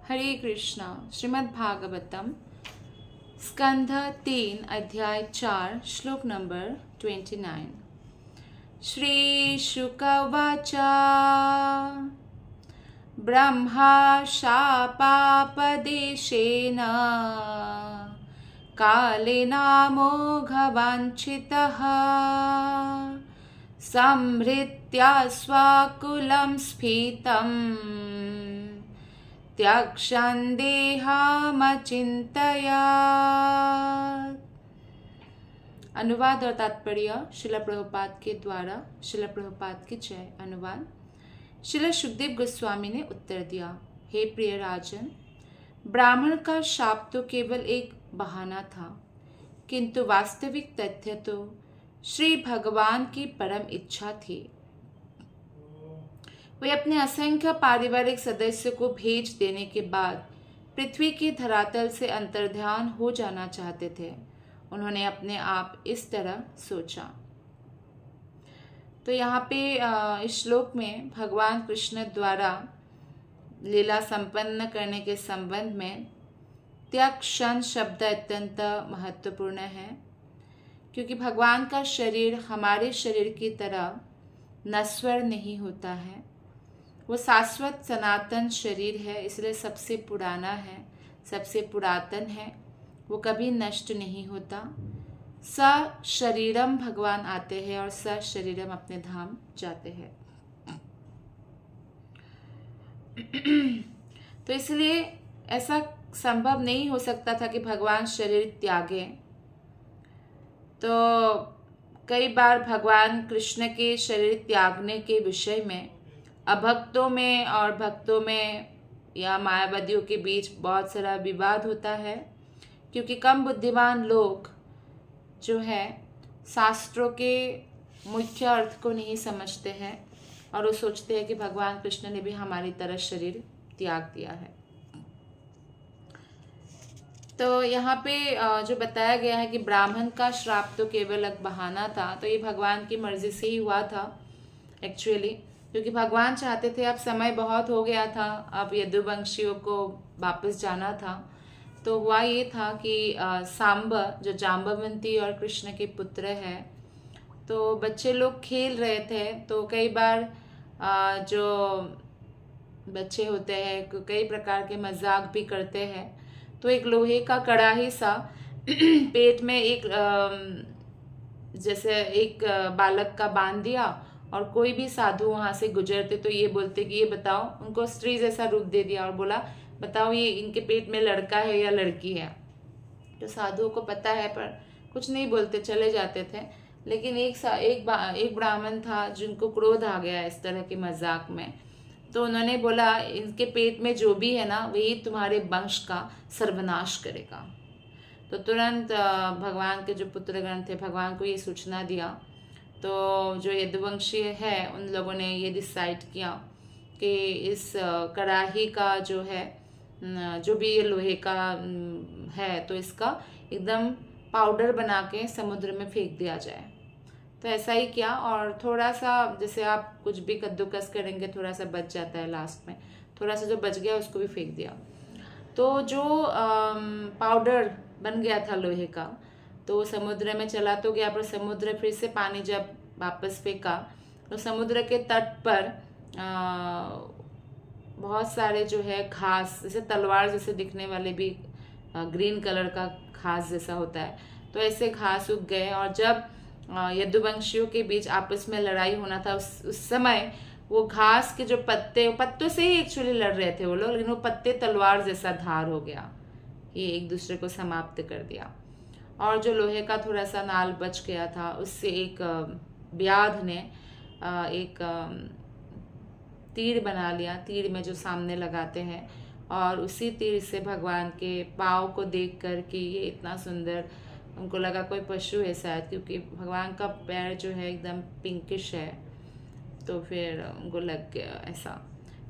हरे कृष्णा। श्रीमद् भागवतम स्कंध 3 अध्याय 4 श्लोक नंबर 29। श्री शुक उवाच ब्रह्मा शापापदेशेन कालेनामोघवाञ्छितः संहृत्य स्वाकुलं स्फीतम् त्यक्षन् देहमचिन्तया। अनुवाद और तात्पर्य शिला प्रभुपाद के द्वारा। शिला प्रभुपाद की जय। अनुवाद। शिला सुखदेव गोस्वामी ने उत्तर दिया, हे प्रिय राजन, ब्राह्मण का शाप तो केवल एक बहाना था, किंतु वास्तविक तथ्य तो श्री भगवान की परम इच्छा थी। वे अपने असंख्य पारिवारिक सदस्य को भेज देने के बाद पृथ्वी के धरातल से अंतर्ध्यान हो जाना चाहते थे। उन्होंने अपने आप इस तरह सोचा। तो यहाँ पे इस श्लोक में भगवान कृष्ण द्वारा लीला संपन्न करने के संबंध में त्यक्षण शब्द अत्यंत महत्वपूर्ण है, क्योंकि भगवान का शरीर हमारे शरीर की तरह नश्वर नहीं होता है। वो शाश्वत सनातन शरीर है, इसलिए सबसे पुराना है, सबसे पुरातन है। वो कभी नष्ट नहीं होता। स शरीरम भगवान आते हैं और स शरीरम अपने धाम जाते हैं। तो इसलिए ऐसा संभव नहीं हो सकता था कि भगवान शरीर त्यागे। तो कई बार भगवान कृष्ण के शरीर त्यागने के विषय में अभक्तों में और भक्तों में या मायावादियों के बीच बहुत सारा विवाद होता है, क्योंकि कम बुद्धिमान लोग जो है शास्त्रों के मुख्य अर्थ को नहीं समझते हैं और वो सोचते हैं कि भगवान कृष्ण ने भी हमारी तरह शरीर त्याग दिया है। तो यहाँ पे जो बताया गया है कि ब्राह्मण का श्राप तो केवल एक बहाना था, तो ये भगवान की मर्जी से ही हुआ था एक्चुअली, क्योंकि भगवान चाहते थे, अब समय बहुत हो गया था, अब यदुवंशियों को वापस जाना था। तो हुआ ये था कि सांब जो जाम्बवंती और कृष्ण के पुत्र है, तो बच्चे लोग खेल रहे थे। तो कई बार जो बच्चे होते हैं कई प्रकार के मजाक भी करते हैं। तो एक लोहे का कड़ाही सा पेट में एक जैसे एक बालक का बांध दिया, और कोई भी साधु वहां से गुजरते तो ये बोलते कि ये बताओ, उनको स्त्री जैसा रूप दे दिया और बोला बताओ ये इनके पेट में लड़का है या लड़की है। तो साधुओं को पता है पर कुछ नहीं बोलते, चले जाते थे। लेकिन एक ब्राह्मण था जिनको क्रोध आ गया इस तरह के मजाक में, तो उन्होंने बोला इनके पेट में जो भी है ना वही तुम्हारे वंश का सर्वनाश करेगा। तो तुरंत भगवान के जो पुत्रगण थे भगवान को ये सूचना दिया। तो जो यदुवंशी है उन लोगों ने ये डिसाइड किया कि इस कड़ाही का जो है जो भी ये लोहे का है तो इसका एकदम पाउडर बना के समुद्र में फेंक दिया जाए। तो ऐसा ही किया, और थोड़ा सा जैसे आप कुछ भी कद्दूकस करेंगे थोड़ा सा बच जाता है, लास्ट में थोड़ा सा जो बच गया उसको भी फेंक दिया। तो जो पाउडर बन गया था लोहे का तो समुद्र में चला तो गया, पर समुद्र फिर से पानी जब वापस फेंका तो समुद्र के तट पर बहुत सारे जो है घास, जैसे तलवार जैसे दिखने वाले भी ग्रीन कलर का घास जैसा होता है, तो ऐसे घास उग गए। और जब यदुवंशियों के बीच आपस में लड़ाई होना था उस समय वो घास के जो पत्तों से ही एक्चुअली लड़ रहे थे वो लोग, लेकिन वो पत्ते तलवार जैसा धार हो गया, ये एक दूसरे को समाप्त कर दिया। और जो लोहे का थोड़ा सा नाल बच गया था उससे एक व्याध ने एक तीर बना लिया, तीर में जो सामने लगाते हैं, और उसी तीर से भगवान के पाँव को देख कर कि ये इतना सुंदर, उनको लगा कोई पशु है शायद, क्योंकि भगवान का पैर जो है एकदम पिंकिश है, तो फिर उनको लग गया ऐसा।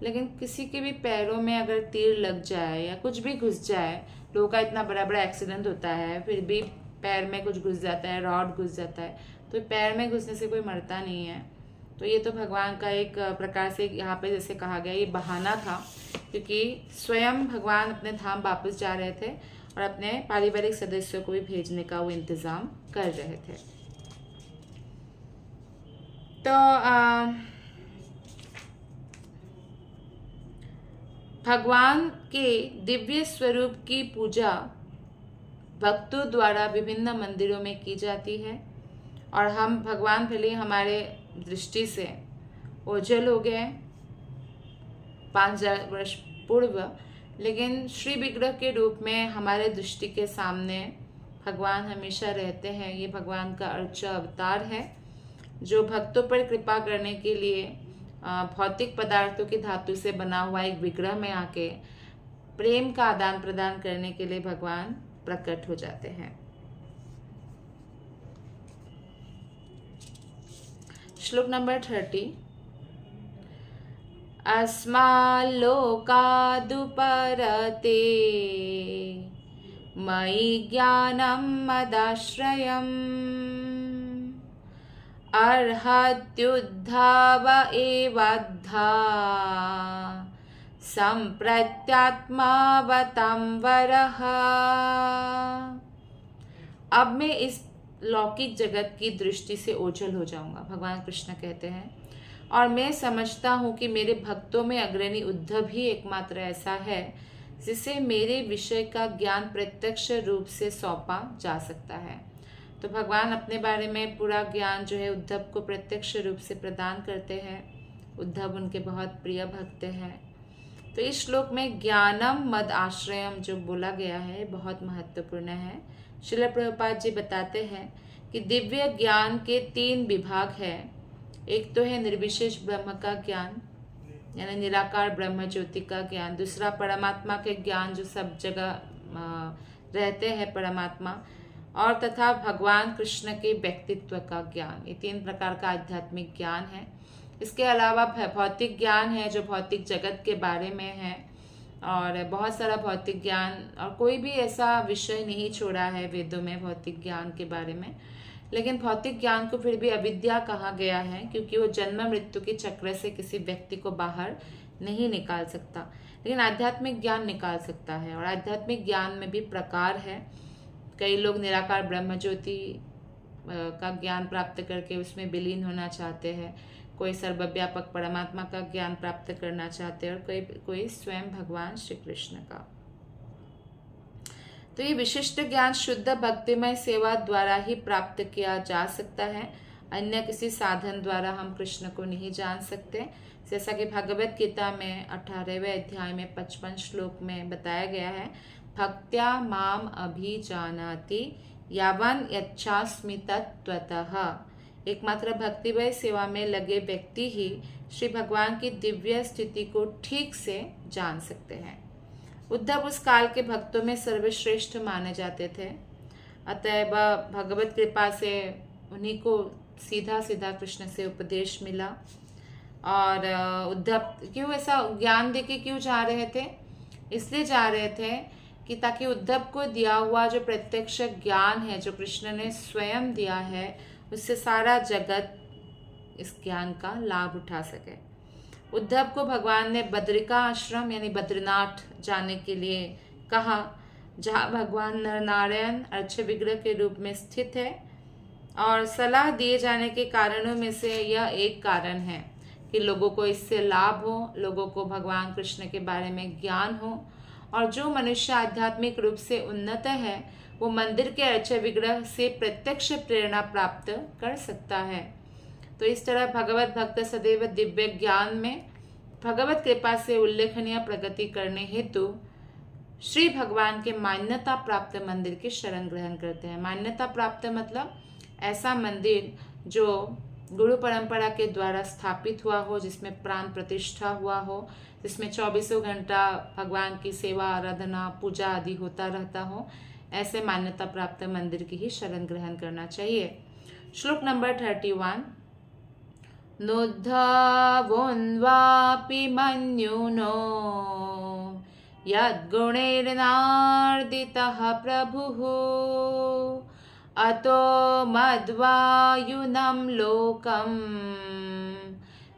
लेकिन किसी के भी पैरों में अगर तीर लग जाए या कुछ भी घुस जाए, लोगों का इतना बड़ा बड़ा एक्सीडेंट होता है, फिर भी पैर में कुछ घुस जाता है, रॉड घुस जाता है, तो पैर में घुसने से कोई मरता नहीं है। तो ये तो भगवान का एक प्रकार से यहाँ पे जैसे कहा गया ये बहाना था क्योंकि स्वयं भगवान अपने धाम वापस जा रहे थे और अपने पारिवारिक सदस्यों को भी भेजने का वो इंतज़ाम कर रहे थे। तो भगवान के दिव्य स्वरूप की पूजा भक्तों द्वारा विभिन्न मंदिरों में की जाती है और हम भगवान भले हमारे दृष्टि से ओझल हो गए 5000 वर्ष पूर्व, लेकिन श्री विग्रह के रूप में हमारे दृष्टि के सामने भगवान हमेशा रहते हैं। ये भगवान का अर्च अवतार है जो भक्तों पर कृपा करने के लिए भौतिक पदार्थों की धातु से बना हुआ एक विग्रह में आके प्रेम का आदान प्रदान करने के लिए भगवान प्रकट हो जाते हैं। श्लोक नंबर 30। अस्माल्लोकादुपरते मयि ज्ञानं मदाश्रयम् अर्हत्युद्धाव एवद्धा सम्प्रत्यात्मावतं वरः। अब मैं इस लौकिक जगत की दृष्टि से ओझल हो जाऊंगा, भगवान कृष्ण कहते हैं, और मैं समझता हूँ कि मेरे भक्तों में अग्रणी उद्धव ही एकमात्र ऐसा है जिसे मेरे विषय का ज्ञान प्रत्यक्ष रूप से सौंपा जा सकता है। तो भगवान अपने बारे में पूरा ज्ञान जो है उद्धव को प्रत्यक्ष रूप से प्रदान करते हैं। उद्धव उनके बहुत प्रिय भक्त हैं। तो इस श्लोक में ज्ञानम मद आश्रयम जो बोला गया है बहुत महत्वपूर्ण है। श्रील प्रभुपाद जी बताते हैं कि दिव्य ज्ञान के 3 विभाग हैं। एक तो है निर्विशेष ब्रह्म का ज्ञान यानी निराकार ब्रह्म ज्योति का ज्ञान, दूसरा परमात्मा के ज्ञान जो सब जगह रहते हैं परमात्मा, और तथा भगवान कृष्ण के व्यक्तित्व का ज्ञान। ये 3 प्रकार का आध्यात्मिक ज्ञान है। इसके अलावा भौतिक ज्ञान है जो भौतिक जगत के बारे में है, और बहुत सारा भौतिक ज्ञान, और कोई भी ऐसा विषय नहीं छोड़ा है वेदों में भौतिक ज्ञान के बारे में। लेकिन भौतिक ज्ञान को फिर भी अविद्या कहा गया है क्योंकि वो जन्म मृत्यु के चक्र से किसी व्यक्ति को बाहर नहीं निकाल सकता, लेकिन आध्यात्मिक ज्ञान निकाल सकता है। और आध्यात्मिक ज्ञान में भी प्रकार है। कई लोग निराकार ब्रह्म ज्योति का ज्ञान प्राप्त करके उसमें विलीन होना चाहते हैं, कोई सर्वव्यापक परमात्मा का ज्ञान प्राप्त करना चाहते हैं, और कोई स्वयं भगवान श्री कृष्ण का। तो ये विशिष्ट ज्ञान शुद्ध भक्तिमय सेवा द्वारा ही प्राप्त किया जा सकता है। अन्य किसी साधन द्वारा हम कृष्ण को नहीं जान सकते। जैसा कि भगवत गीता में 18वें अध्याय में 55 श्लोक में बताया गया है, भक्त्या माम अभिजानाति यावन यच्छास्मि तत्त्वतः। एकमात्र भक्तिमय सेवा में लगे व्यक्ति ही श्री भगवान की दिव्य स्थिति को ठीक से जान सकते हैं। उद्धव उस काल के भक्तों में सर्वश्रेष्ठ माने जाते थे, अतएव भगवत कृपा से उन्हीं को सीधा सीधा कृष्ण से उपदेश मिला। और उद्धव क्यों ऐसा ज्ञान देके क्यों जा रहे थे? इसलिए जा रहे थे कि ताकि उद्धव को दिया हुआ जो प्रत्यक्ष ज्ञान है जो कृष्ण ने स्वयं दिया है, उससे सारा जगत इस ज्ञान का लाभ उठा सके। उद्धव को भगवान ने बद्रिका आश्रम यानी बद्रीनाथ जाने के लिए कहा, जहाँ भगवान नरनारायण अर्च विग्रह के रूप में स्थित है। और सलाह दिए जाने के कारणों में से यह एक कारण है कि लोगों को इससे लाभ हो, लोगों को भगवान कृष्ण के बारे में ज्ञान हो, और जो मनुष्य आध्यात्मिक रूप से उन्नत है वो मंदिर के अर्च विग्रह से प्रत्यक्ष प्रेरणा प्राप्त कर सकता है। तो इस तरह भगवत भक्त सदैव दिव्य ज्ञान में भगवत कृपा से उल्लेखनीय प्रगति करने हेतु श्री भगवान के मान्यता प्राप्त मंदिर की शरण ग्रहण करते हैं। मान्यता प्राप्त मतलब ऐसा मंदिर जो गुरु परंपरा के द्वारा स्थापित हुआ हो, जिसमें प्राण प्रतिष्ठा हुआ हो, जिसमें 24 घंटा भगवान की सेवा आराधना पूजा आदि होता रहता हो, ऐसे मान्यता प्राप्त मंदिर की ही शरण ग्रहण करना चाहिए। श्लोक नंबर 31। नोद्धवोन्वापि मन्युनो यद्गुणैर्नार्दितः प्रभुः अतो मद्वायुनं लोकं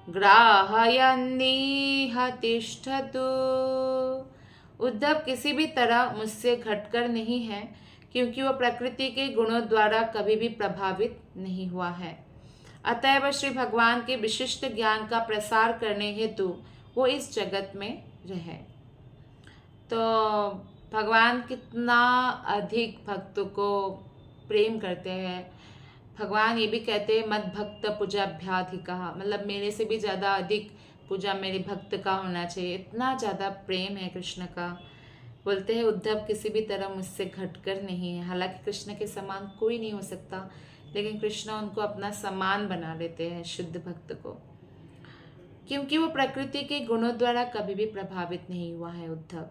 ग्राहयन्नीह तिष्ठतु। उद्धव किसी भी तरह मुझसे घटकर नहीं है, क्योंकि वह प्रकृति के गुणों द्वारा कभी भी प्रभावित नहीं हुआ है। अतएव श्री भगवान के विशिष्ट ज्ञान का प्रसार करने हेतु वो इस जगत में रहे। तो भगवान कितना अधिक भक्तों को प्रेम करते हैं। भगवान ये भी कहते हैं मद भक्त पूजाभ्याधिकः, मतलब मेरे से भी ज़्यादा अधिक पूजा मेरे भक्त का होना चाहिए। इतना ज़्यादा प्रेम है कृष्ण का। बोलते हैं उद्धव किसी भी तरह मुझसे घटकर नहीं है। हालांकि कृष्ण के समान कोई नहीं हो सकता, लेकिन कृष्ण उनको अपना समान बना लेते हैं शुद्ध भक्त को, क्योंकि वो प्रकृति के गुणों द्वारा कभी भी प्रभावित नहीं हुआ है उद्धव।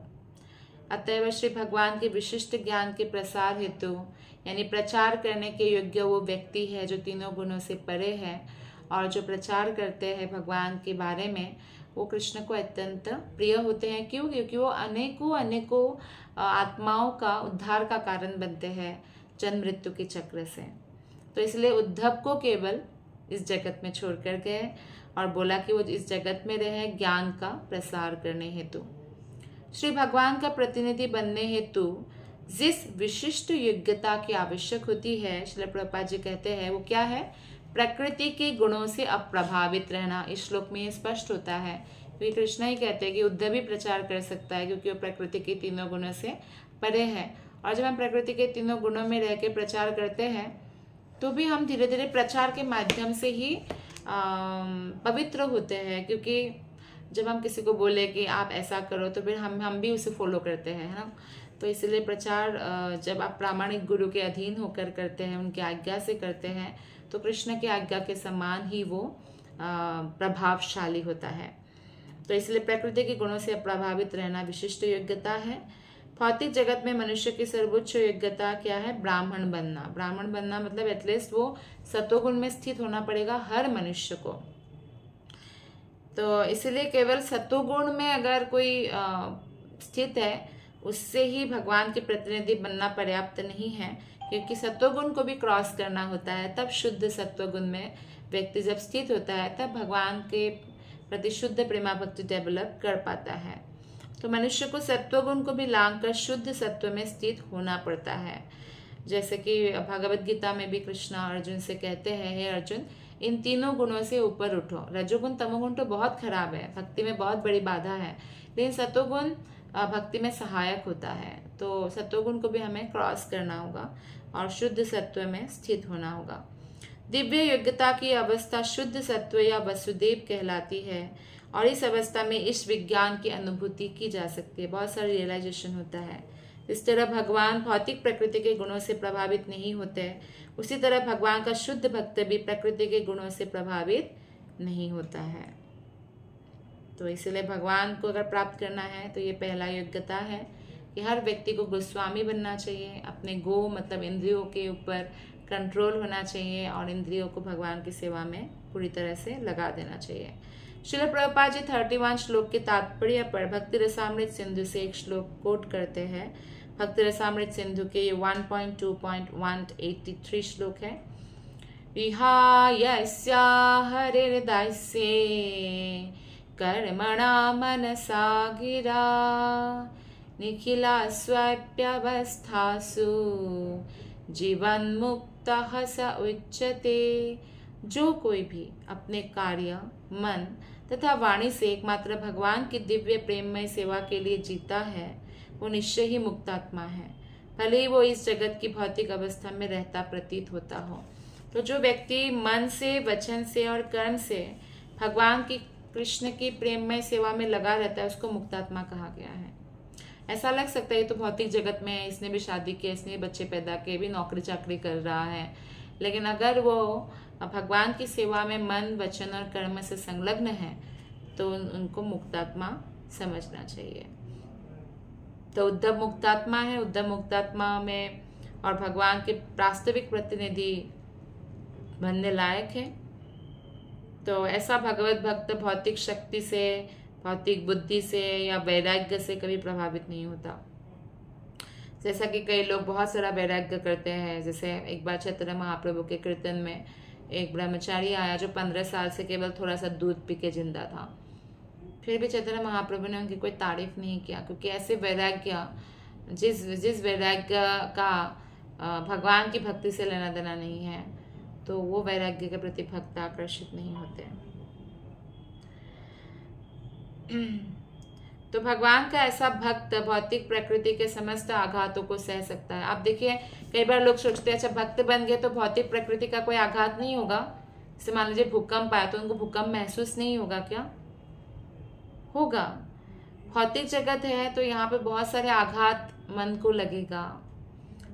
अतएव श्री भगवान के विशिष्ट ज्ञान के प्रसार हेतु यानी प्रचार करने के योग्य वो व्यक्ति है जो तीनों गुणों से परे है, और जो प्रचार करते हैं भगवान के बारे में वो कृष्ण को अत्यंत प्रिय होते हैं। क्यों? क्योंकि वो अनेकों आत्माओं का उद्धार का कारण बनते हैं जन्म मृत्यु के चक्र से। तो इसलिए उद्धव को केवल इस जगत में छोड़कर गए और बोला कि वो इस जगत में रहे ज्ञान का प्रसार करने हेतु। श्री भगवान का प्रतिनिधि बनने हेतु जिस विशिष्ट योग्यता की आवश्यक होती है, श्रील प्रभुपाद जी कहते हैं वो क्या है? प्रकृति के गुणों से अप्रभावित रहना। इस श्लोक में ये स्पष्ट होता है, क्योंकि कृष्ण ही कहते हैं कि उद्धव भी प्रचार कर सकता है, क्योंकि वो प्रकृति के तीनों गुणों से परे है। और जब हम प्रकृति के तीनों गुणों में रह के प्रचार करते हैं तो भी हम धीरे धीरे प्रचार के माध्यम से ही पवित्र होते हैं। क्योंकि जब हम किसी को बोले कि आप ऐसा करो तो फिर हम भी उसे फॉलो करते हैं, है ना। तो इसलिए प्रचार जब आप प्रामाणिक गुरु के अधीन होकर करते हैं, उनकी आज्ञा से करते हैं, तो कृष्ण की आज्ञा के समान ही वो प्रभावशाली होता है। तो इसलिए प्रकृति के गुणों से प्रभावित रहना विशिष्ट योग्यता है। भौतिक जगत में मनुष्य की सर्वोच्च योग्यता क्या है? ब्राह्मण बनना। ब्राह्मण बनना मतलब एटलीस्ट वो सतोगुण में स्थित होना पड़ेगा हर मनुष्य को। तो इसलिए केवल सतोगुण में अगर कोई स्थित है उससे ही भगवान के प्रतिनिधि बनना पर्याप्त नहीं है, क्योंकि सत्वगुण को भी क्रॉस करना होता है। तब शुद्ध सत्वगुण में व्यक्ति जब स्थित होता है तब भगवान के प्रति शुद्ध प्रेमा भक्ति डेवलप कर पाता है। तो मनुष्य को सत्वगुण को भी लांग कर शुद्ध सत्व में स्थित होना पड़ता है। जैसे कि भगवत गीता में भी कृष्ण अर्जुन से कहते हैं, हे अर्जुन, इन तीनों गुणों से ऊपर उठो। रजोगुण तमोगुण तो बहुत खराब है, भक्ति में बहुत बड़ी बाधा है, लेकिन सत्वगुण भक्ति में सहायक होता है। तो सत्वगुण को भी हमें क्रॉस करना होगा और शुद्ध सत्व में स्थित होना होगा। दिव्य योग्यता की अवस्था शुद्ध सत्व या वसुदेव कहलाती है, और इस अवस्था में इस विज्ञान की अनुभूति की जा सकती है, बहुत सारा रियलाइजेशन होता है। इस तरह भगवान भौतिक प्रकृति के गुणों से प्रभावित नहीं होते, उसी तरह भगवान का शुद्ध भक्त भी प्रकृति के गुणों से प्रभावित नहीं होता है। तो इसलिए भगवान को अगर प्राप्त करना है तो ये पहला योग्यता है कि हर व्यक्ति को गोस्वामी बनना चाहिए। अपने गो मतलब इंद्रियों के ऊपर कंट्रोल होना चाहिए और इंद्रियों को भगवान की सेवा में पूरी तरह से लगा देना चाहिए। श्रील प्रभुपाद जी 31 श्लोक के तात्पर्य पर भक्ति रसामृत सिंधु से एक श्लोक कोट करते हैं। भक्ति रसामृत सिंधु के ये 1.2.183 श्लोक है। विहायस्या हरिर्दास्ये कर्मणा मनसा गिरा निखिला स्वाप्यवस्थासु जीवन मुक्तः स उच्यते। जो कोई भी अपने कार्य, मन तथा वाणी से एकमात्र भगवान की दिव्य प्रेममय सेवा के लिए जीता है, वो निश्चय ही मुक्तात्मा है, भले ही वो इस जगत की भौतिक अवस्था में रहता प्रतीत होता हो। तो जो व्यक्ति मन से, वचन से और कर्म से भगवान की, कृष्ण की प्रेममय सेवा में लगा रहता है, उसको मुक्तात्मा कहा गया है। ऐसा लग सकता है ये तो भौतिक जगत में है, इसने भी शादी की, इसने बच्चे पैदा किए, भी नौकरी चाकरी कर रहा है, लेकिन अगर वो भगवान की सेवा में मन, वचन और कर्म से संलग्न है तो उनको मुक्तात्मा समझना चाहिए। तो उद्धव मुक्तात्मा है। उद्धव मुक्तात्मा में और भगवान के वास्तविक प्रतिनिधि बनने लायक है। तो ऐसा भगवत भक्त भौतिक शक्ति से, भौतिक बुद्धि से या वैराग्य से कभी प्रभावित नहीं होता। जैसा कि कई लोग बहुत सारा वैराग्य करते हैं। जैसे एक बार चैतन्य महाप्रभु के कीर्तन में एक ब्रह्मचारी आया जो 15 साल से केवल थोड़ा सा दूध पी के जिंदा था। फिर भी चैतन्य महाप्रभु ने उनकी कोई तारीफ नहीं किया, क्योंकि ऐसे वैराग्य जिस वैराग्य का भगवान की भक्ति से लेना देना नहीं है, तो वो वैराग्य के प्रति भक्त आकर्षित नहीं होते। तो भगवान का ऐसा भक्त भौतिक प्रकृति के समस्त आघातों को सह सकता है। आप देखिए, कई बार लोग सोचते हैं अच्छा भक्त बन गए तो भौतिक प्रकृति का कोई आघात नहीं होगा। जैसे मान लीजिए भूकंप आया तो उनको भूकंप महसूस नहीं होगा क्या? होगा। भौतिक जगत है तो यहाँ पे बहुत सारे आघात मन को लगेगा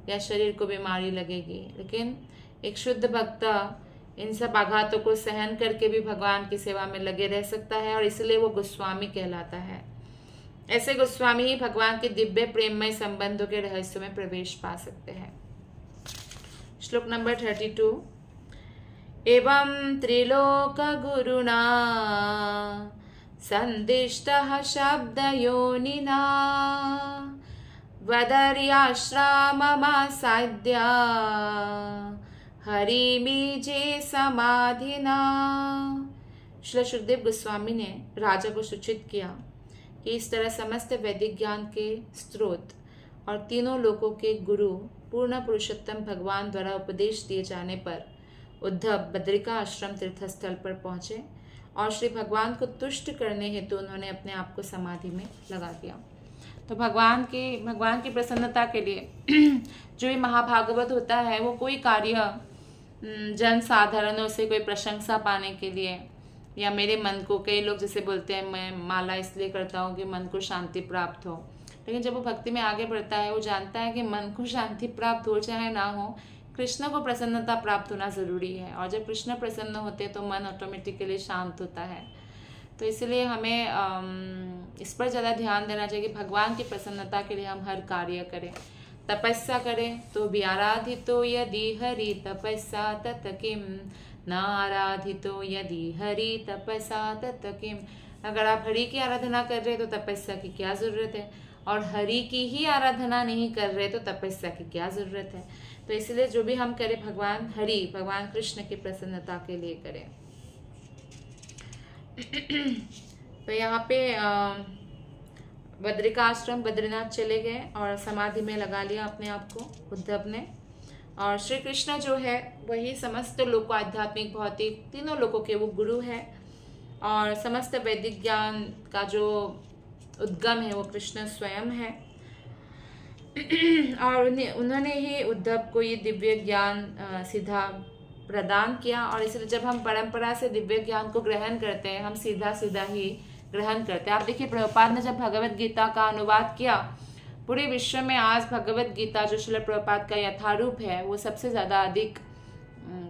या शरीर को बीमारी लगेगी, लेकिन एक शुद्ध भक्त इन सब आघातों को सहन करके भी भगवान की सेवा में लगे रह सकता है, और इसलिए वो गोस्वामी कहलाता है। ऐसे गोस्वामी ही भगवान के दिव्य प्रेममय संबंधों के रहस्यों में प्रवेश पा सकते हैं। श्लोक नंबर 32। एवं त्रिलोक गुरुना संदिष्टः शब्दयोनिना वदर्याश्रममासाद्य हरिमीजे समाधिना। श्री सुखदेव गोस्वामी ने राजा को सूचित किया कि इस तरह समस्त वैदिक ज्ञान के स्रोत और तीनों लोकों के गुरु पूर्ण पुरुषोत्तम भगवान द्वारा उपदेश दिए जाने पर उद्धव बद्रिका आश्रम तीर्थस्थल पर पहुंचे और श्री भगवान को तुष्ट करने हेतु उन्होंने अपने आप को समाधि में लगा दिया। तो भगवान की प्रसन्नता के लिए जो ये महाभागवत होता है वो कोई कार्य जन साधारणों से कोई प्रशंसा पाने के लिए या मेरे मन को, कई लोग जैसे बोलते हैं मैं माला इसलिए करता हूँ कि मन को शांति प्राप्त हो, लेकिन जब वो भक्ति में आगे बढ़ता है वो जानता है कि मन को शांति प्राप्त हो चाहे ना हो, कृष्ण को प्रसन्नता प्राप्त होना ज़रूरी है, और जब कृष्ण प्रसन्न होते हैं तो मन ऑटोमेटिकली शांत होता है। तो इसलिए हमें इस पर ज़्यादा ध्यान देना चाहिए कि भगवान की प्रसन्नता के लिए हम हर कार्य करें। तपस्या करें तो भी आराधितो यदि हरि तपस्या तत किम, न आराधितो यदि हरि तपस्या तत किम। अगर आप हरि की आराधना कर रहे तो तपस्या की क्या ज़रूरत है, और हरि की ही आराधना नहीं कर रहे तो तपस्या की क्या ज़रूरत है। तो इसलिए जो भी हम करें भगवान कृष्ण की प्रसन्नता के लिए करें। तो यहाँ पे बद्रिकाश्रम बद्रीनाथ चले गए और समाधि में लगा लिया अपने आप को उद्धव ने। और श्री कृष्ण जो है वही समस्त लोक आध्यात्मिक भौतिक तीनों लोगों के वो गुरु है, और समस्त वैदिक ज्ञान का जो उद्गम है वो कृष्ण स्वयं है। और उन्होंने ही उद्धव को ये दिव्य ज्ञान सीधा प्रदान किया, और इसलिए जब हम परंपरा से दिव्य ज्ञान को ग्रहण करते हैं हम सीधा सीधा ही ग्रहण करते हैं। आप देखिए प्रभुपाद ने जब भगवत गीता का अनुवाद किया, पूरे विश्व में आज भगवत गीता जो श्रील प्रभुपाद का यथारूप है वो सबसे ज़्यादा अधिक,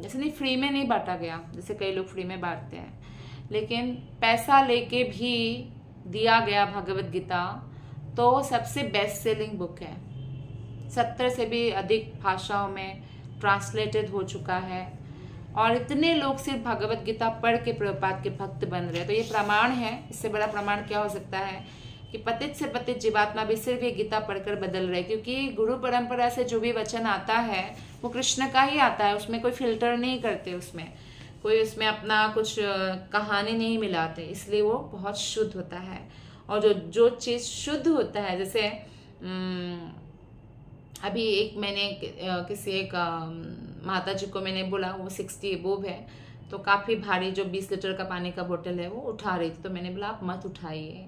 जैसे नहीं फ्री में नहीं बांटा गया जैसे कई लोग फ्री में बांटते हैं, लेकिन पैसा लेके भी दिया गया भगवत गीता, तो सबसे बेस्ट सेलिंग बुक है। 70 से भी अधिक भाषाओं में ट्रांसलेटेड हो चुका है, और इतने लोग सिर्फ भगवत गीता पढ़ के प्रभुपाद के भक्त बन रहे हैं। तो ये प्रमाण है, इससे बड़ा प्रमाण क्या हो सकता है कि पतित से पतित जीवात्मा भी सिर्फ ये गीता पढ़कर बदल रहे, क्योंकि गुरु परंपरा से जो भी वचन आता है वो कृष्ण का ही आता है, उसमें कोई फिल्टर नहीं करते, उसमें अपना कुछ कहानी नहीं मिलाते, इसलिए वो बहुत शुद्ध होता है। और जो चीज़ शुद्ध होता है, जैसे अभी मैंने किसी एक माता जी को मैंने बोला, वो 60 अबोव है, तो काफ़ी भारी जो 20 लीटर का पानी का बोतल है वो उठा रही थी, तो मैंने बोला आप मत उठाइए,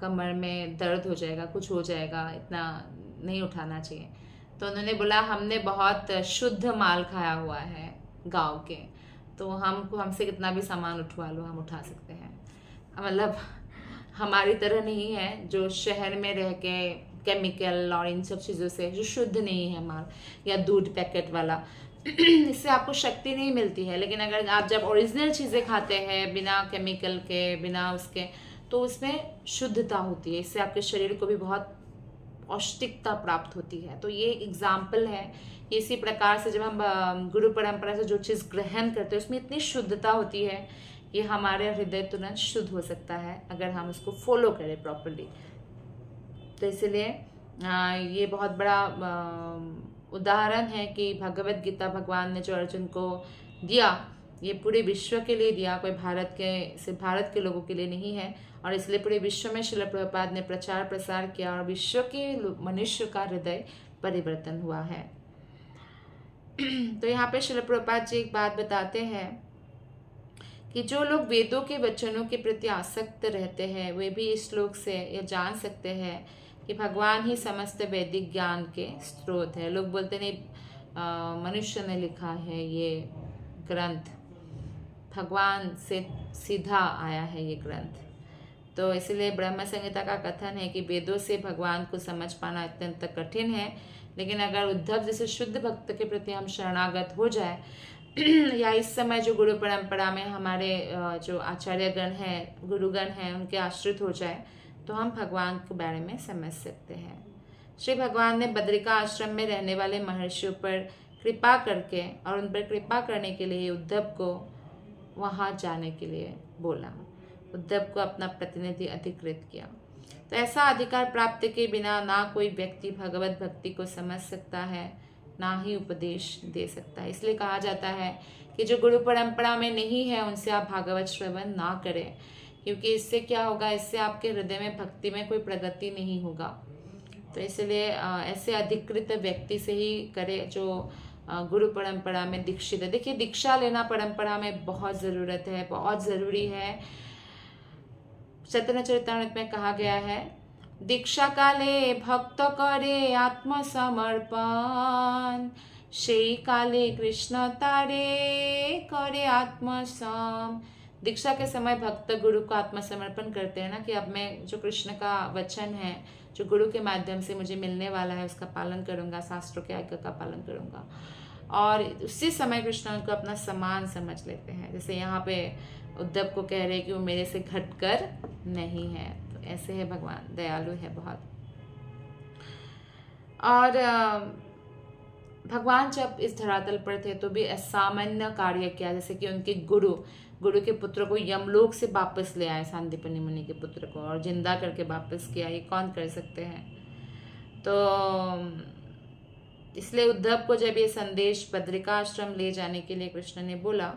कमर में दर्द हो जाएगा, कुछ हो जाएगा, इतना नहीं उठाना चाहिए। तो उन्होंने बोला हमने बहुत शुद्ध माल खाया हुआ है गांव के, तो हमसे कितना भी सामान उठवा लो हम उठा सकते हैं। मतलब हमारी तरह नहीं है जो शहर में रह के केमिकल और इन सब चीज़ों से जो शुद्ध नहीं है माल, या दूध पैकेट वाला इससे आपको शक्ति नहीं मिलती है। लेकिन अगर आप जब ओरिजिनल चीज़ें खाते हैं बिना केमिकल के बिना उसके, तो उसमें शुद्धता होती है, इससे आपके शरीर को भी बहुत पौष्टिकता प्राप्त होती है। तो ये एक एग्जाम्पल है। इसी प्रकार से जब हम गुरु परंपरा से जो चीज़ ग्रहण करते हैं उसमें इतनी शुद्धता होती है कि हमारे हृदय तुरंत शुद्ध हो सकता है अगर हम उसको फॉलो करें प्रॉपरली। तो इसलिए ये बहुत बड़ा उदाहरण है कि भगवत गीता भगवान ने जो अर्जुन को दिया ये पूरे विश्व के लिए दिया, कोई सिर्फ भारत के लोगों के लिए नहीं है। और इसलिए पूरे विश्व में श्रील प्रभुपाद ने प्रचार प्रसार किया और विश्व के मनुष्य का हृदय परिवर्तन हुआ है। तो यहाँ पे श्रील प्रभुपाद जी एक बात बताते हैं कि जो लोग वेदों के वचनों के प्रति आसक्त रहते हैं वे भी इस श्लोक से ये जान सकते हैं कि भगवान ही समस्त वैदिक ज्ञान के स्रोत है। लोग बोलते नहीं मनुष्य ने लिखा है ये ग्रंथ, भगवान से सीधा आया है ये ग्रंथ। तो इसलिए ब्रह्म संहिता का कथन है कि वेदों से भगवान को समझ पाना अत्यंत कठिन है, लेकिन अगर उद्धव जैसे शुद्ध भक्त के प्रति हम शरणागत हो जाए या इस समय जो गुरु परंपरा में हमारे जो आचार्यगण हैं, गुरुगण हैं, उनके आश्रित हो जाए तो हम भगवान के बारे में समझ सकते हैं। श्री भगवान ने बद्रिका आश्रम में रहने वाले महर्षियों पर कृपा करके और उन पर कृपा करने के लिए उद्धव को वहाँ जाने के लिए बोला, उद्धव को अपना प्रतिनिधि अधिकृत किया। तो ऐसा अधिकार प्राप्त के बिना ना कोई व्यक्ति भगवत भक्ति को समझ सकता है, ना ही उपदेश दे सकता है। इसलिए कहा जाता है कि जो गुरु परंपरा में नहीं है उनसे आप भागवत श्रवण ना करें, क्योंकि इससे क्या होगा, इससे आपके हृदय में भक्ति में कोई प्रगति नहीं होगा। तो इसलिए ऐसे अधिकृत व्यक्ति से ही करे जो गुरु परंपरा में दीक्षित है। देखिए, दीक्षा लेना परंपरा में बहुत ज़रूरत है, बहुत ज़रूरी है। चैतन्य चरितामृत में कहा गया है, दीक्षा काले भक्त करे आत्मसमर्पण, সেই काले कृष्ण तारे करे आत्मसम। दीक्षा के समय भक्त गुरु को आत्मसमर्पण करते हैं ना, कि अब मैं जो कृष्ण का वचन है, जो गुरु के माध्यम से मुझे मिलने वाला है, उसका पालन करूंगा, शास्त्रों के आज्ञा का पालन करूंगा। और उसी समय कृष्ण उनको अपना समान समझ लेते हैं। जैसे यहाँ पे उद्धव को कह रहे हैं कि वो मेरे से घटकर नहीं है। तो ऐसे है भगवान, दयालु है बहुत। और भगवान जब इस धरातल पर थे तो भी असामान्य कार्य किया, जैसे कि उनके गुरु के पुत्र को यमलोक से वापस ले आए, सांदीपनि मुनि के पुत्र को, और जिंदा करके वापस किया। ये कौन कर सकते हैं? तो इसलिए उद्धव को जब ये संदेश बद्रिका आश्रम ले जाने के लिए कृष्ण ने बोला,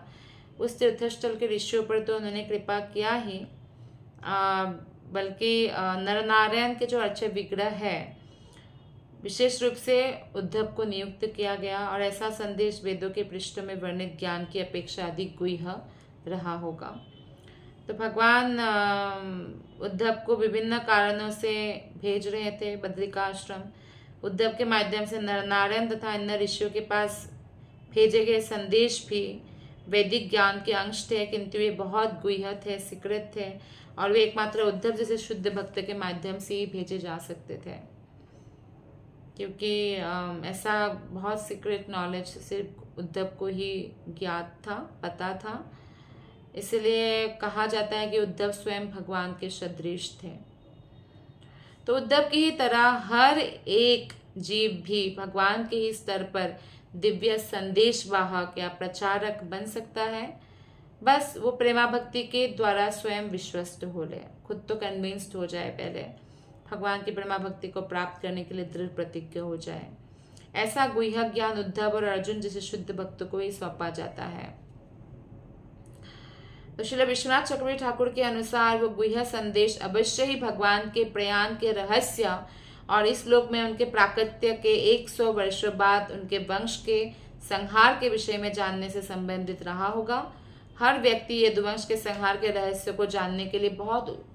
उस तीर्थस्थल के ऋषियों पर तो उन्होंने कृपा किया ही, बल्कि नरनारायण के जो अच्छे विग्रह है विशेष रूप से उद्धव को नियुक्त किया गया। और ऐसा संदेश वेदों के पृष्ठों में वर्णित ज्ञान की अपेक्षा अधिक गुह्य रहा होगा। तो भगवान उद्धव को विभिन्न कारणों से भेज रहे थे बद्रिका आश्रम। उद्धव के माध्यम से नरनारायण तथा अन्य ऋषियों के पास भेजे गए संदेश भी वैदिक ज्ञान के अंश थे, किंतु ये बहुत गुह्य थे, सीक्रेट थे, और वे एकमात्र उद्धव जैसे शुद्ध भक्त के माध्यम से ही भेजे जा सकते थे, क्योंकि ऐसा बहुत सीक्रेट नॉलेज सिर्फ उद्धव को ही ज्ञात था, पता था। इसलिए कहा जाता है कि उद्धव स्वयं भगवान के सदृश थे। तो उद्धव की ही तरह हर एक जीव भी भगवान के ही स्तर पर दिव्य संदेश वाहक या प्रचारक बन सकता है। बस वो प्रेमा भक्ति के द्वारा स्वयं विश्वस्त हो ले, खुद तो कन्विंस्ड हो जाए, पहले भगवान की प्रेमा भक्ति को प्राप्त करने के लिए दृढ़ प्रतिज्ञ हो जाए। ऐसा गुह्य ज्ञान उद्धव और अर्जुन जैसे शुद्ध भक्तों को ही सौंपा जाता है। तो श्री विश्वनाथ चक्रवर्ती ठाकुर के अनुसार वो गुह्य संदेश अवश्य ही भगवान के प्रयाण के रहस्य और इस लोक में उनके प्राकट्य के 100 वर्षों बाद उनके वंश के संहार के विषय में जानने से संबंधित रहा होगा। हर व्यक्ति ये यदुवंश के संहार के रहस्य को जानने के लिए बहुत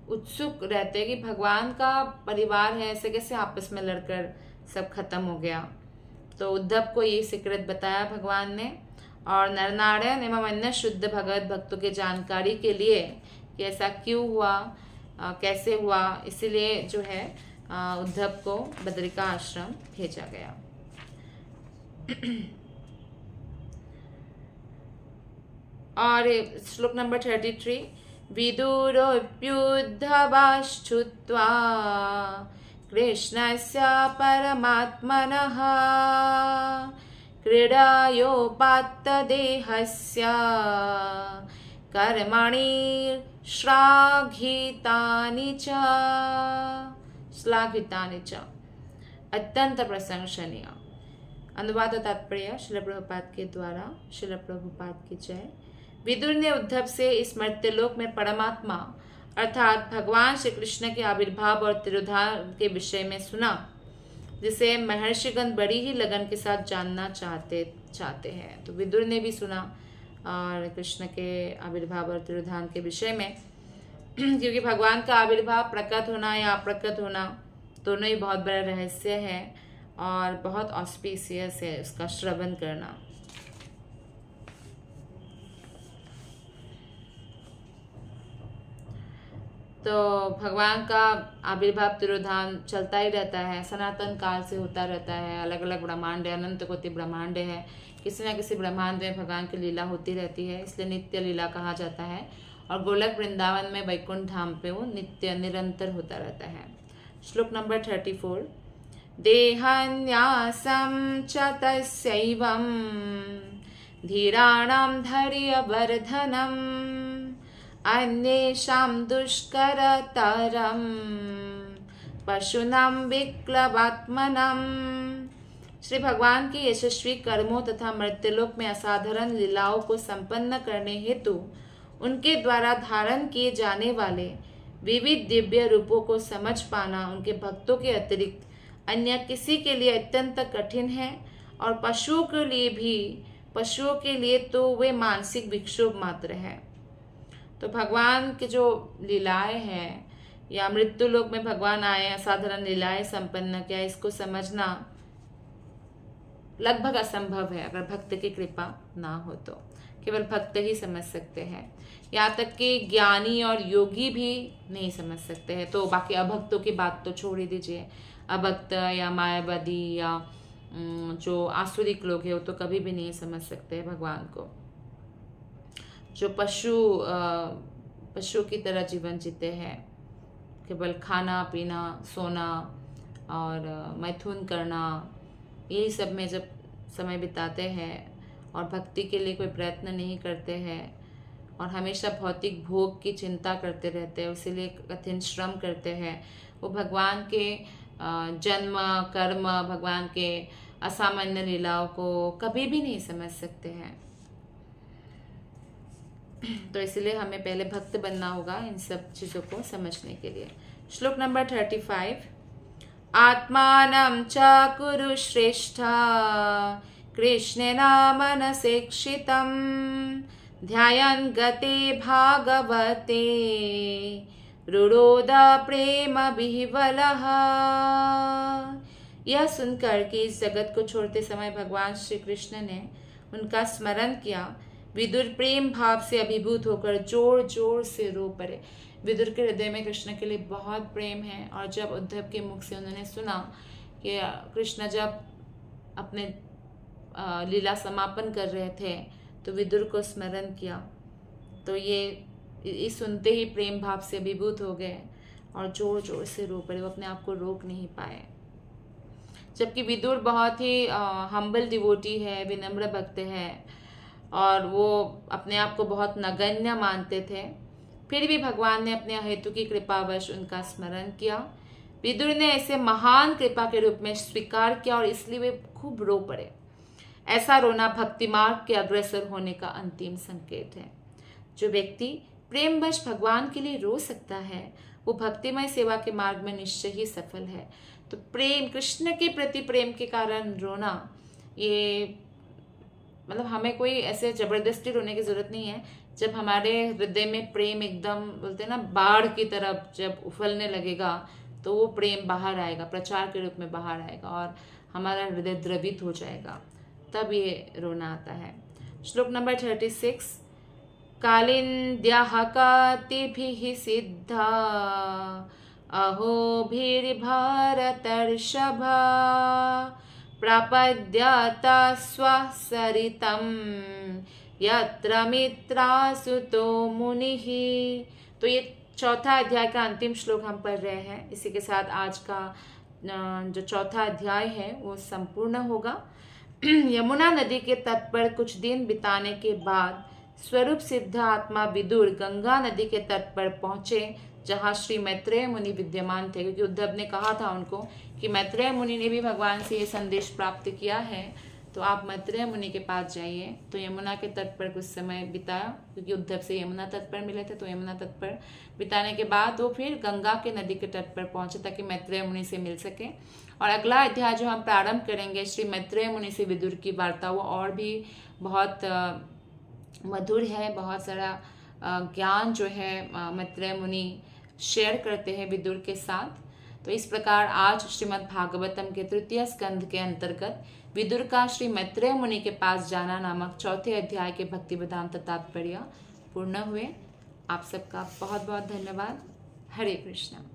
उत्सुक रहते हैं कि भगवान का परिवार है, ऐसे कैसे आपस में लड़कर सब खत्म हो गया। तो उद्धव को ये सीक्रेट बताया भगवान ने, और नरनारायण एवं अन्य शुद्ध भगवत भक्तों के जानकारी के लिए कि ऐसा क्यों हुआ, कैसे हुआ, इसीलिए जो है उद्धव को बद्रिका आश्रम भेजा गया। और श्लोक नंबर 33, विदुरोऽप्युद्धवाश्चुत्वा कृष्णस्य परमात्मनः क्रीडायोपात्तदेहस्य कर्मणि श्लाघितानि च अत्यंत प्रशंसनीय। अनुवाद तात्पर्य श्रील प्रभुपाद के द्वारा। श्रील प्रभुपाद की जय। विदुर ने उद्धव से इस मर्त्यलोक में परमात्मा अर्थात भगवान श्री कृष्ण के आविर्भाव और तिरोधान के विषय में सुना, जिसे महर्षिगण बड़ी ही लगन के साथ जानना चाहते हैं। तो विदुर ने भी सुना और कृष्ण के आविर्भाव और तिरोधान के विषय में क्योंकि भगवान का आविर्भाव प्रकट होना या अप्रकट होना दोनों ही बहुत बड़ा रहस्य है और बहुत ऑस्पिशियस है उसका श्रवण करना। तो भगवान का आविर्भाव तिरोधान चलता ही रहता है, सनातन काल से होता रहता है। अलग अलग ब्रह्मांड है, अनंत कोटि ब्रह्मांड है, किसी न किसी ब्रह्मांड में भगवान की लीला होती रहती है, इसलिए नित्य लीला कहा जाता है। और गोलक वृंदावन में वैकुंठ धाम पे वो नित्य निरंतर होता रहता है। श्लोक नंबर 34। देहन्यासं च तस्यैवं धीराणां धैर्यवर्धनम् अन्येषां दुष्करतरं पशूनां विक्लवात्मनम्। श्री भगवान के यशस्वी कर्मों तथा मर्त्यलोक में असाधारण लीलाओं को संपन्न करने हेतु उनके द्वारा धारण किए जाने वाले विविध दिव्य रूपों को समझ पाना उनके भक्तों के अतिरिक्त अन्य किसी के लिए अत्यंत कठिन है और पशुओं के लिए तो वे मानसिक विक्षोभ मात्र है। तो भगवान की जो लीलाएं हैं या मृत्यु लोक में भगवान आए असाधारण लीलाएं संपन्न किया, इसको समझना लगभग असंभव है अगर भक्त की कृपा ना हो तो। केवल भक्त ही समझ सकते हैं, यहाँ तक कि ज्ञानी और योगी भी नहीं समझ सकते हैं। तो बाकी अभक्तों की बात तो छोड़ ही दीजिए। अभक्त या मायावादी या जो आसुरिक लोग हैं वो तो कभी भी नहीं समझ सकते हैं भगवान को। जो पशु की तरह जीवन जीते हैं, केवल खाना पीना सोना और मैथुन करना, यही सब में जब समय बिताते हैं और भक्ति के लिए कोई प्रयत्न नहीं करते हैं और हमेशा भौतिक भोग की चिंता करते रहते हैं, इसीलिए कठिन श्रम करते हैं, वो भगवान के जन्म कर्म भगवान के असामान्य लीलाओं को कभी भी नहीं समझ सकते हैं। तो इसलिए हमें पहले भक्त बनना होगा इन सब चीज़ों को समझने के लिए। श्लोक नंबर 35। आत्मानं च कुरु श्रेष्ठा कृष्णेन मनसेक्षितं ध्यायन् गते भागवते रुरोद प्रेम विह्वलः। यह सुनकर कि इस जगत को छोड़ते समय भगवान श्री कृष्ण ने उनका स्मरण किया, विदुर प्रेम भाव से अभिभूत होकर जोर जोर से रो पड़े। विदुर के हृदय में कृष्ण के लिए बहुत प्रेम है और जब उद्धव के मुख से उन्होंने सुना कि कृष्ण जब अपने लीला समापन कर रहे थे तो विदुर को स्मरण किया, तो ये सुनते ही प्रेम भाव से अभिभूत हो गए और जोर जोर से रो पड़े। वो अपने आप को रोक नहीं पाए। जबकि विदुर बहुत ही हम्बल डिवोटी है, विनम्र भक्त है और वो अपने आप को बहुत नगण्य मानते थे, फिर भी भगवान ने अपने अहेतु की कृपावश उनका स्मरण किया। विदुर ने ऐसे महान कृपा के रूप में स्वीकार किया और इसलिए वे खूब रो पड़े। ऐसा रोना भक्ति मार्ग के अग्रसर होने का अंतिम संकेत है। जो व्यक्ति प्रेमवश भगवान के लिए रो सकता है वो भक्तिमय सेवा के मार्ग में निश्चय ही सफल है। तो प्रेम, कृष्ण के प्रति प्रेम के कारण रोना, ये मतलब हमें कोई ऐसे जबरदस्ती रोने की जरूरत नहीं है। जब हमारे हृदय में प्रेम एकदम बोलते हैं ना बाढ़ की तरफ जब उफलने लगेगा तो वो प्रेम बाहर आएगा, प्रचार के रूप में बाहर आएगा और हमारा हृदय द्रवित हो जाएगा, तब ये रोना आता है। श्लोक नंबर 36। कालिन्द्याः कातिभिः सिद्धा अहोभिर्भारतर्षभा प्रपद्यता स्वसरितं यत्र मित्रासुतो मुनिः। तो ये चौथा अध्याय का अंतिम श्लोक हम पढ़ रहे हैं। इसी के साथ आज का जो चौथा अध्याय है वो संपूर्ण होगा। यमुना नदी के तट पर कुछ दिन बिताने के बाद स्वरूप सिद्ध आत्मा विदुर गंगा नदी के तट पर पहुंचे, जहाँ श्री मैत्रेय मुनि विद्यमान थे, क्योंकि उद्धव ने कहा था उनको कि मैत्रेय मुनि ने भी भगवान से ये संदेश प्राप्त किया है। तो आप मैत्रेय मुनि के पास जाइए। तो यमुना के तट पर कुछ समय बिताया, क्योंकि उद्धव से यमुना तट पर मिले थे, तो यमुना तट पर बिताने के बाद वो फिर गंगा के नदी के तट पर पहुंचे ताकि मैत्रेय मुनि से मिल सके। और अगला अध्याय जो हम प्रारंभ करेंगे श्री मैत्रेय मुनि से विदुर की वार्ता, वो और भी बहुत मधुर है। बहुत सारा ज्ञान जो है मैत्रेय मुनि शेयर करते हैं विदुर के साथ। तो इस प्रकार आज श्रीमद् भागवतम के तृतीय स्कंध के अंतर्गत विदुर का श्री मैत्रेय मुनि के पास जाना नामक चौथे अध्याय के भक्ति वेदांत तात्पर्य पूर्ण हुए। आप सबका बहुत बहुत धन्यवाद। हरे कृष्णा।